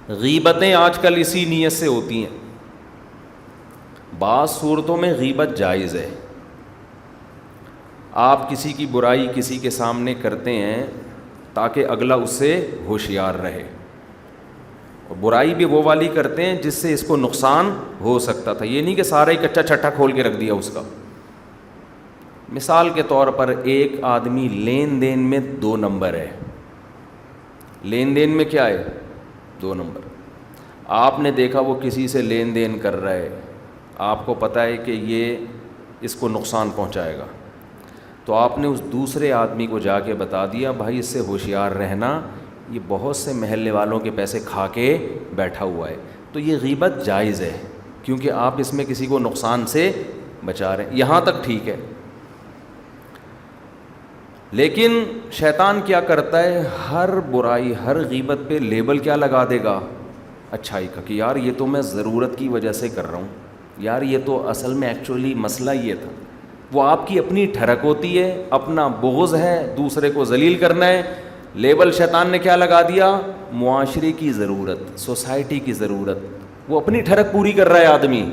غیبتیں آج کل اسی نیت سے ہوتی ہیں. بعض صورتوں میں غیبت جائز ہے. آپ کسی کی برائی کسی کے سامنے کرتے ہیں تاکہ اگلا اس سے ہوشیار رہے, اور برائی بھی وہ والی کرتے ہیں جس سے اس کو نقصان ہو سکتا تھا. یہ نہیں کہ سارا ہی کچا چھٹا کھول کے رکھ دیا اس کا. مثال کے طور پر ایک آدمی لین دین میں 2 نمبر ہے. لین دین میں کیا ہے؟ 2 نمبر. آپ نے دیکھا وہ کسی سے لین دین کر رہا ہے, آپ کو پتہ ہے کہ یہ اس کو نقصان پہنچائے گا, تو آپ نے اس دوسرے آدمی کو جا کے بتا دیا بھائی اس سے ہوشیار رہنا, یہ بہت سے محلے والوں کے پیسے کھا کے بیٹھا ہوا ہے. تو یہ غیبت جائز ہے کیونکہ آپ اس میں کسی کو نقصان سے بچا رہے ہیں. یہاں تک ٹھیک ہے. لیکن شیطان کیا کرتا ہے, ہر برائی ہر غیبت پہ لیبل کیا لگا دے گا؟ اچھائی کا, کہ یار یہ تو میں ضرورت کی وجہ سے کر رہا ہوں, یار یہ تو اصل میں ایکچولی مسئلہ یہ تھا. وہ آپ کی اپنی ٹھڑک ہوتی ہے, اپنا بغض ہے, دوسرے کو ذلیل کرنا ہے. لیبل شیطان نے کیا لگا دیا؟ معاشرے کی ضرورت, سوسائٹی کی ضرورت. وہ اپنی ٹھڑک پوری کر رہا ہے آدمی,